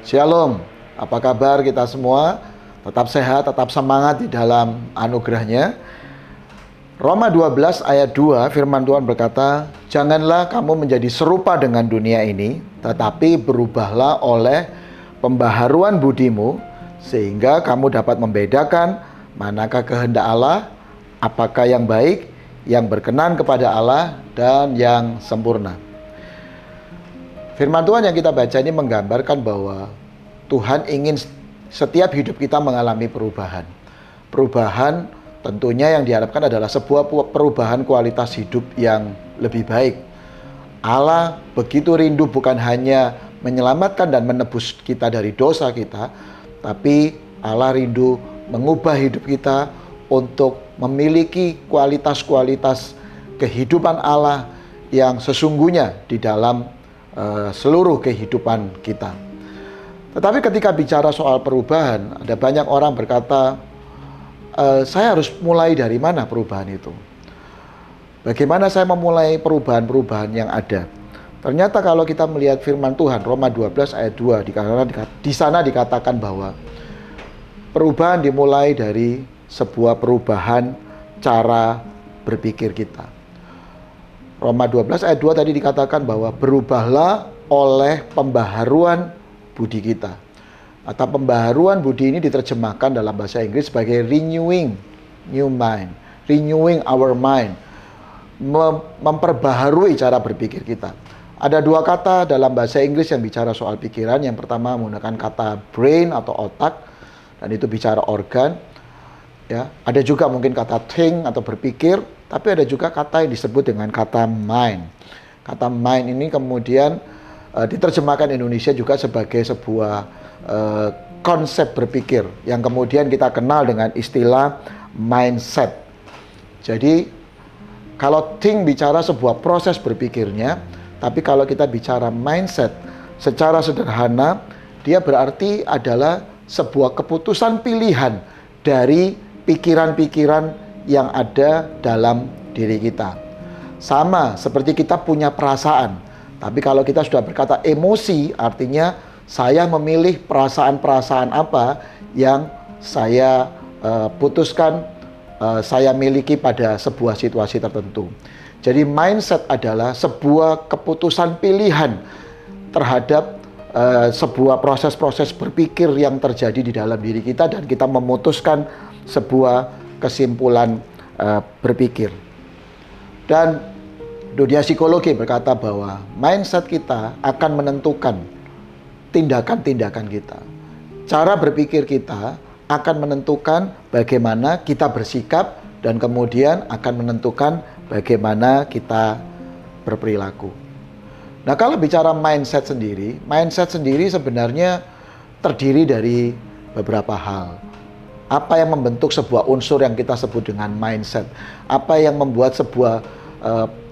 Shalom, apa kabar kita semua? Tetap sehat, tetap semangat di dalam anugerahnya. Roma 12 ayat 2 firman Tuhan berkata, "Janganlah kamu menjadi serupa dengan dunia ini, tetapi berubahlah oleh pembaharuan budimu, sehingga kamu dapat membedakan manakah kehendak Allah, apakah yang baik, yang berkenan kepada Allah, dan yang sempurna." Firman Tuhan yang kita baca ini menggambarkan bahwa Tuhan ingin setiap hidup kita mengalami perubahan. Perubahan tentunya yang diharapkan adalah sebuah perubahan kualitas hidup yang lebih baik. Allah begitu rindu bukan hanya menyelamatkan dan menebus kita dari dosa kita, tapi Allah rindu mengubah hidup kita untuk memiliki kualitas-kualitas kehidupan Allah yang sesungguhnya di dalam seluruh kehidupan kita. Tetapi ketika bicara soal perubahan, ada banyak orang berkata, saya harus mulai dari mana perubahan itu? Bagaimana saya memulai perubahan-perubahan yang ada? Ternyata kalau kita melihat firman Tuhan, Roma 12 ayat 2, di sana dikatakan bahwa perubahan dimulai dari sebuah perubahan cara berpikir kita. Roma 12 ayat 2 tadi dikatakan bahwa berubahlah oleh pembaharuan budi kita. Atau pembaharuan budi ini diterjemahkan dalam bahasa Inggris sebagai renewing new mind, renewing our mind, memperbaharui cara berpikir kita. Ada dua kata dalam bahasa Inggris yang bicara soal pikiran. Yang pertama menggunakan kata brain atau otak, dan itu bicara organ. Ya, ada juga mungkin kata think atau berpikir, tapi ada juga kata yang disebut dengan kata mind. Kata mind ini kemudian diterjemahkan Indonesia juga sebagai sebuah konsep berpikir yang kemudian kita kenal dengan istilah mindset. Jadi kalau think bicara sebuah proses berpikirnya, tapi kalau kita bicara mindset secara sederhana, dia berarti adalah sebuah keputusan pilihan dari pikiran-pikiran yang ada dalam diri kita. Sama seperti kita punya perasaan, tapi kalau kita sudah berkata emosi, artinya saya memilih perasaan-perasaan apa yang saya putuskan saya miliki pada sebuah situasi tertentu. Jadi mindset adalah sebuah keputusan pilihan terhadap sebuah proses-proses berpikir yang terjadi di dalam diri kita, dan kita memutuskan sebuah kesimpulan berpikir. Dan dunia psikologi berkata bahwa mindset kita akan menentukan tindakan-tindakan kita. Cara berpikir kita akan menentukan bagaimana kita bersikap, dan kemudian akan menentukan bagaimana kita berperilaku. Nah, kalau bicara mindset sendiri sebenarnya terdiri dari beberapa hal. Apa yang membentuk sebuah unsur yang kita sebut dengan mindset? Apa yang membuat sebuah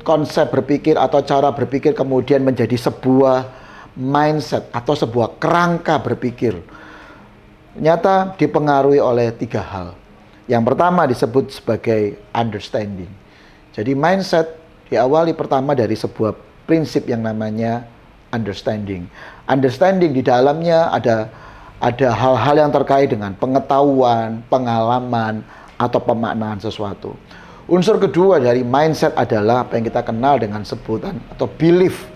konsep berpikir atau cara berpikir kemudian menjadi sebuah mindset atau sebuah kerangka berpikir? Ternyata dipengaruhi oleh tiga hal. Yang pertama disebut sebagai understanding. Jadi mindset diawali pertama dari sebuah prinsip yang namanya understanding. Understanding di dalamnya ada hal-hal yang terkait dengan pengetahuan, pengalaman, atau pemaknaan sesuatu. Unsur kedua dari mindset adalah apa yang kita kenal dengan sebutan atau belief,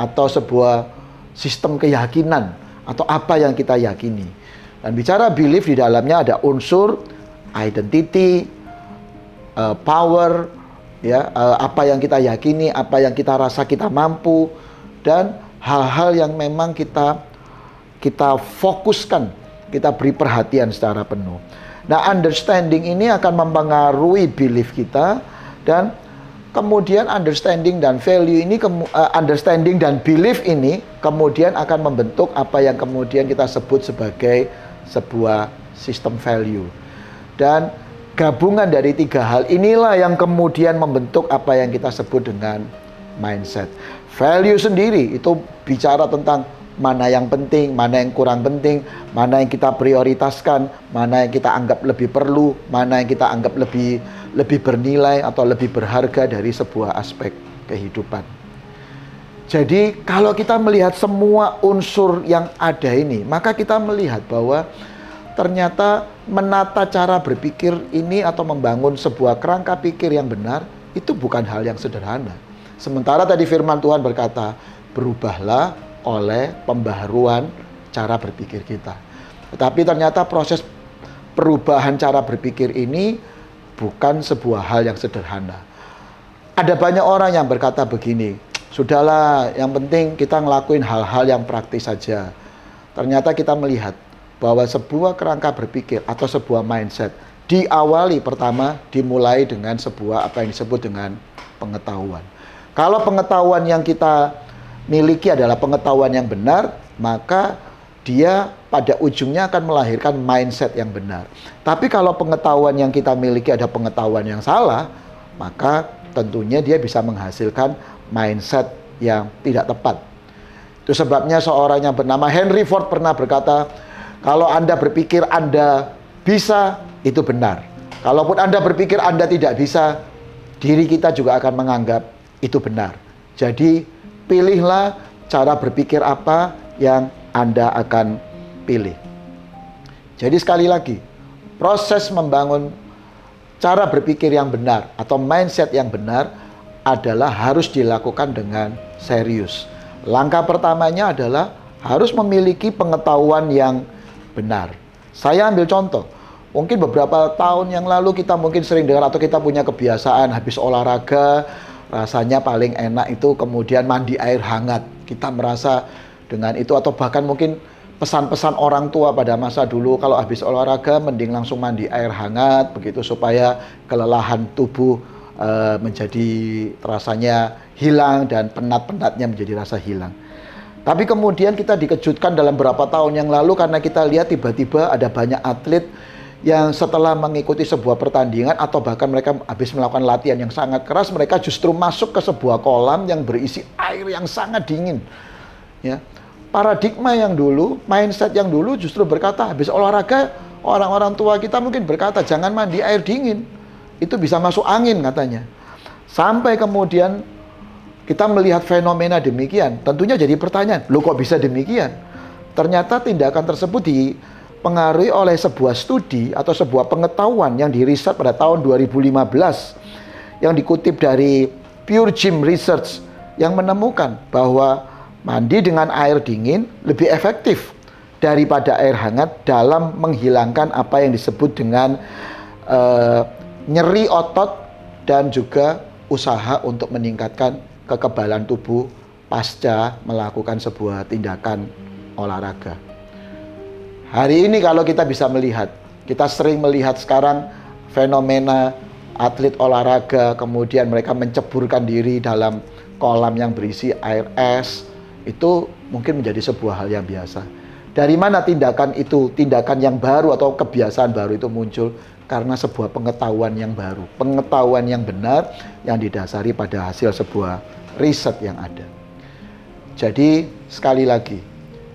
atau sebuah sistem keyakinan, atau apa yang kita yakini. Dan bicara belief, di dalamnya ada unsur identity, power, ya, apa yang kita yakini, apa yang kita rasa kita mampu, dan hal-hal yang memang kita fokuskan, kita beri perhatian secara penuh. Nah, understanding ini akan mempengaruhi belief kita, dan kemudian understanding dan value ini, understanding dan belief ini kemudian akan membentuk apa yang kemudian kita sebut sebagai sebuah sistem value. Dan gabungan dari tiga hal inilah yang kemudian membentuk apa yang kita sebut dengan mindset. Value sendiri itu bicara tentang mana yang penting, mana yang kurang penting, mana yang kita prioritaskan, mana yang kita anggap lebih perlu, mana yang kita anggap lebih bernilai atau lebih berharga dari sebuah aspek kehidupan. Jadi kalau kita melihat semua unsur yang ada ini, maka kita melihat bahwa ternyata menata cara berpikir ini atau membangun sebuah kerangka pikir yang benar itu bukan hal yang sederhana. Sementara tadi firman Tuhan berkata, berubahlah oleh pembaharuan cara berpikir kita. Tetapi ternyata proses perubahan cara berpikir ini bukan sebuah hal yang sederhana. Ada banyak orang yang berkata begini, sudahlah, yang penting kita ngelakuin hal-hal yang praktis saja. Ternyata kita melihat bahwa sebuah kerangka berpikir atau sebuah mindset diawali pertama dimulai dengan sebuah apa yang disebut dengan pengetahuan. Kalau pengetahuan yang kita miliki adalah pengetahuan yang benar, maka dia pada ujungnya akan melahirkan mindset yang benar. Tapi kalau pengetahuan yang kita miliki ada pengetahuan yang salah, maka tentunya dia bisa menghasilkan mindset yang tidak tepat. Itu sebabnya seorang yang bernama Henry Ford pernah berkata, kalau Anda berpikir Anda bisa, itu benar. Kalaupun Anda berpikir Anda tidak bisa, diri kita juga akan menganggap itu benar. Jadi pilihlah cara berpikir apa yang Anda akan pilih. Jadi sekali lagi, proses membangun cara berpikir yang benar atau mindset yang benar adalah harus dilakukan dengan serius. Langkah pertamanya adalah harus memiliki pengetahuan yang benar. Saya ambil contoh, mungkin beberapa tahun yang lalu kita mungkin sering dengar atau kita punya kebiasaan habis olahraga, rasanya paling enak itu kemudian mandi air hangat. Kita merasa dengan itu, atau bahkan mungkin pesan-pesan orang tua pada masa dulu, kalau habis olahraga mending langsung mandi air hangat begitu supaya kelelahan tubuh menjadi rasanya hilang dan penat-penatnya menjadi rasa hilang. Tapi kemudian kita dikejutkan dalam beberapa tahun yang lalu karena kita lihat tiba-tiba ada banyak atlet yang setelah mengikuti sebuah pertandingan atau bahkan mereka habis melakukan latihan yang sangat keras, mereka justru masuk ke sebuah kolam yang berisi air yang sangat dingin. Ya. Paradigma yang dulu, mindset yang dulu justru berkata habis olahraga, orang-orang tua kita mungkin berkata jangan mandi air dingin, itu bisa masuk angin katanya. Sampai kemudian kita melihat fenomena demikian, tentunya jadi pertanyaan, loh kok bisa demikian? Ternyata tindakan tersebut dipengaruhi oleh sebuah studi atau sebuah pengetahuan yang diriset pada tahun 2015 yang dikutip dari Pure Gym Research yang menemukan bahwa mandi dengan air dingin lebih efektif daripada air hangat dalam menghilangkan apa yang disebut dengan nyeri otot dan juga usaha untuk meningkatkan kekebalan tubuh pasca melakukan sebuah tindakan olahraga. Hari ini kalau kita bisa melihat, kita sering melihat sekarang fenomena atlet olahraga, kemudian mereka menceburkan diri dalam kolam yang berisi air es, itu mungkin menjadi sebuah hal yang biasa. Dari mana tindakan itu, tindakan yang baru atau kebiasaan baru itu muncul? Karena sebuah pengetahuan yang baru, pengetahuan yang benar yang didasari pada hasil sebuah riset yang ada. Jadi sekali lagi,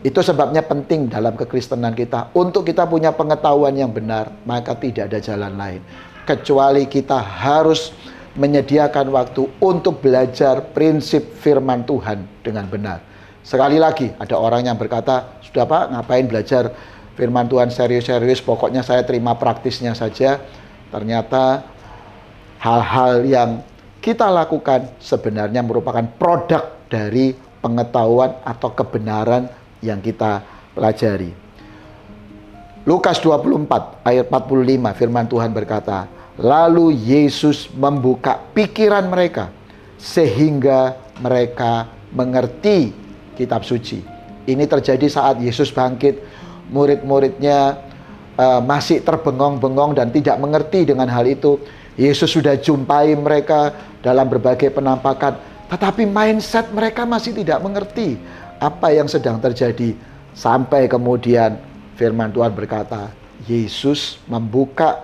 itu sebabnya penting dalam kekristenan kita, untuk kita punya pengetahuan yang benar, maka tidak ada jalan lain kecuali kita harus menyediakan waktu untuk belajar prinsip firman Tuhan dengan benar. Sekali lagi, ada orang yang berkata, sudah Pak, ngapain belajar firman Tuhan serius-serius, pokoknya saya terima praktisnya saja. Ternyata hal-hal yang kita lakukan sebenarnya merupakan produk dari pengetahuan atau kebenaran yang kita pelajari. Lukas 24 ayat 45 firman Tuhan berkata, lalu Yesus membuka pikiran mereka sehingga mereka mengerti kitab suci. Ini terjadi saat Yesus bangkit, murid-muridnya masih terbengong-bengong dan tidak mengerti dengan hal itu. Yesus sudah jumpai mereka dalam berbagai penampakan, tetapi mindset mereka masih tidak mengerti apa yang sedang terjadi. Sampai kemudian firman Tuhan berkata, Yesus membuka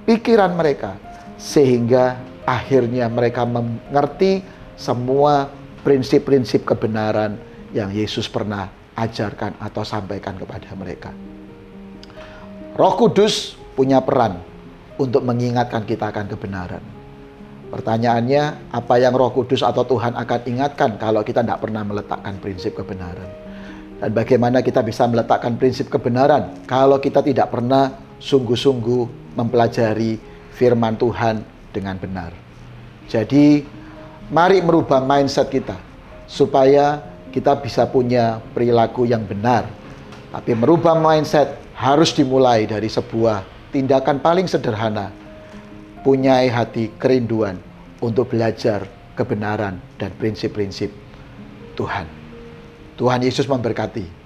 pikiran mereka sehingga akhirnya mereka mengerti semua prinsip-prinsip kebenaran yang Yesus pernah ajarkan atau sampaikan kepada mereka. Roh Kudus punya peran untuk mengingatkan kita akan kebenaran. Pertanyaannya, apa yang Roh Kudus atau Tuhan akan ingatkan kalau kita tidak pernah meletakkan prinsip kebenaran? Dan bagaimana kita bisa meletakkan prinsip kebenaran kalau kita tidak pernah sungguh-sungguh mempelajari firman Tuhan dengan benar? Jadi, mari merubah mindset kita supaya kita bisa punya perilaku yang benar. Tapi merubah mindset harus dimulai dari sebuah tindakan paling sederhana. Punya hati kerinduan untuk belajar kebenaran dan prinsip-prinsip Tuhan. Tuhan Yesus memberkati.